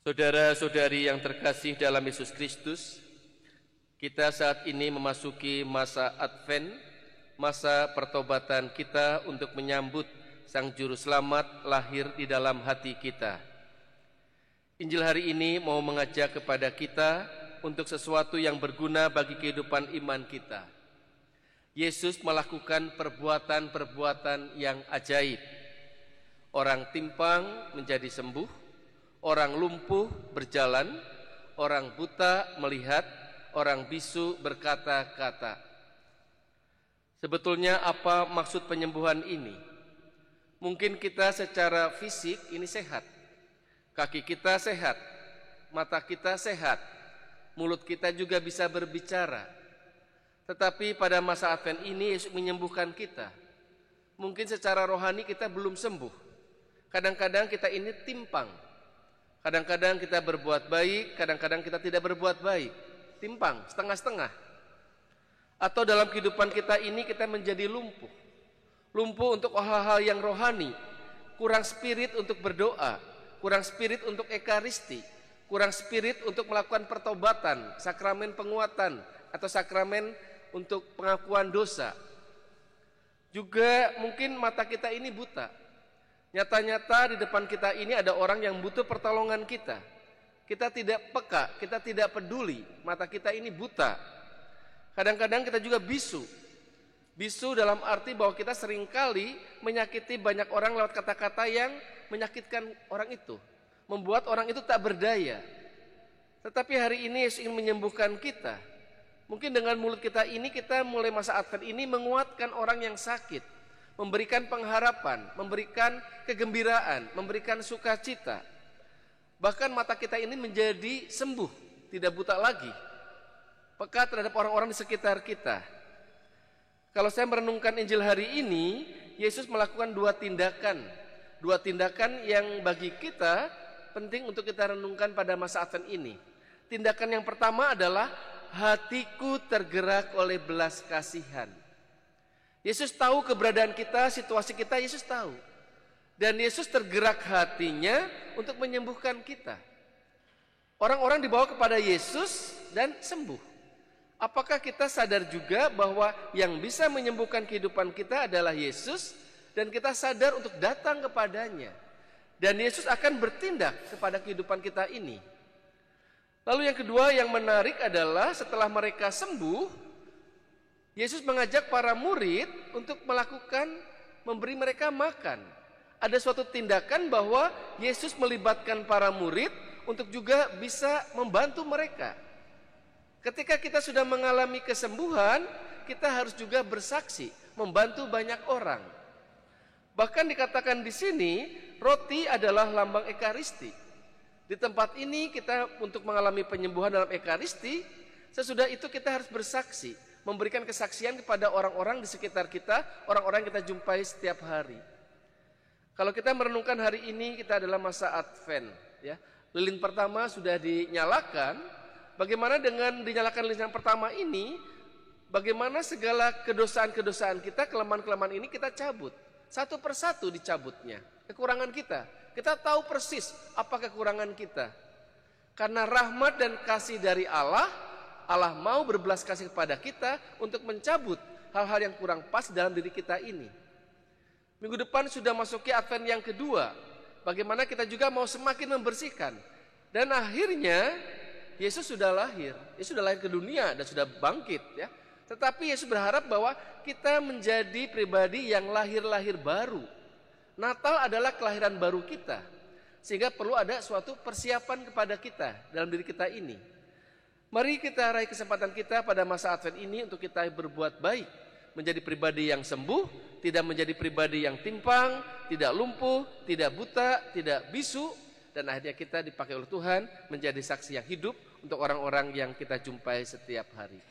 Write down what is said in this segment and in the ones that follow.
Saudara-saudari yang terkasih dalam Yesus Kristus, kita saat ini memasuki masa Advent, masa pertobatan kita untuk menyambut Sang Juru Selamat lahir di dalam hati kita. Injil hari ini mau mengajak kepada kita untuk sesuatu yang berguna bagi kehidupan iman kita. Yesus melakukan perbuatan-perbuatan yang ajaib. Orang timpang menjadi sembuh, orang lumpuh berjalan, orang buta melihat, orang bisu berkata-kata. Sebetulnya apa maksud penyembuhan ini? Mungkin kita secara fisik ini sehat. Kaki kita sehat, mata kita sehat, mulut kita juga bisa berbicara. Tetapi pada masa Advent ini Yesus menyembuhkan kita. Mungkin secara rohani kita belum sembuh. Kadang-kadang kita ini timpang. Kadang-kadang kita berbuat baik, kadang-kadang kita tidak berbuat baik. Timpang, setengah-setengah. Atau dalam kehidupan kita ini kita menjadi lumpuh. Lumpuh untuk hal-hal yang rohani. Kurang spirit untuk berdoa. Kurang spirit untuk ekaristi. Kurang spirit untuk melakukan pertobatan, sakramen penguatan, atau sakramen untuk pengakuan dosa. Juga mungkin mata kita ini buta. Nyata-nyata di depan kita ini ada orang yang butuh pertolongan kita. Kita tidak peka, kita tidak peduli, mata kita ini buta. Kadang-kadang kita juga bisu. Bisu dalam arti bahwa kita seringkali menyakiti banyak orang lewat kata-kata yang menyakitkan orang itu. Membuat orang itu tak berdaya. Tetapi hari ini Yesus ingin menyembuhkan kita. Mungkin dengan mulut kita ini kita mulai masa Advent ini menguatkan orang yang sakit. Memberikan pengharapan, memberikan kegembiraan, memberikan sukacita. Bahkan mata kita ini menjadi sembuh, tidak buta lagi. Peka terhadap orang-orang di sekitar kita. Kalau saya merenungkan Injil hari ini, Yesus melakukan dua tindakan yang bagi kita penting untuk kita renungkan pada masa Advent ini. Tindakan yang pertama adalah hatiku tergerak oleh belas kasihan. Yesus tahu keberadaan kita, situasi kita, Yesus tahu. Dan Yesus tergerak hatinya untuk menyembuhkan kita. Orang-orang dibawa kepada Yesus dan sembuh. Apakah kita sadar juga bahwa yang bisa menyembuhkan kehidupan kita adalah Yesus, dan kita sadar untuk datang kepadanya. Dan Yesus akan bertindak kepada kehidupan kita ini. Lalu yang kedua yang menarik adalah setelah mereka sembuh, Yesus mengajak para murid untuk memberi mereka makan. Ada suatu tindakan bahwa Yesus melibatkan para murid untuk juga bisa membantu mereka. Ketika kita sudah mengalami kesembuhan, kita harus juga bersaksi, membantu banyak orang. Bahkan dikatakan di sini, roti adalah lambang ekaristi. Di tempat ini kita untuk mengalami penyembuhan dalam ekaristi, sesudah itu kita harus bersaksi. Memberikan kesaksian kepada orang-orang di sekitar kita, orang-orang yang kita jumpai setiap hari. Kalau kita merenungkan hari ini, kita adalah masa Advent. Ya. Lilin pertama sudah dinyalakan. Bagaimana dengan dinyalakan lilin yang pertama ini, bagaimana segala kedosaan-kedosaan kita, kelemahan-kelemahan ini kita cabut. Satu persatu dicabutnya. Kekurangan kita. Kita tahu persis apa kekurangan kita. Karena rahmat dan kasih dari Allah mau berbelas kasih kepada kita untuk mencabut hal-hal yang kurang pas dalam diri kita ini. Minggu depan sudah masuki Advent yang kedua. Bagaimana kita juga mau semakin membersihkan. Dan akhirnya Yesus sudah lahir. Yesus sudah lahir ke dunia dan sudah bangkit. Ya. Tetapi Yesus berharap bahwa kita menjadi pribadi yang lahir-lahir baru. Natal adalah kelahiran baru kita. Sehingga perlu ada suatu persiapan kepada kita dalam diri kita ini. Mari kita raih kesempatan kita pada masa Advent ini untuk kita berbuat baik. Menjadi pribadi yang sembuh, tidak menjadi pribadi yang timpang, tidak lumpuh, tidak buta, tidak bisu. Dan akhirnya kita dipakai oleh Tuhan menjadi saksi yang hidup untuk orang-orang yang kita jumpai setiap hari.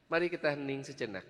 Mari kita hening sejenak.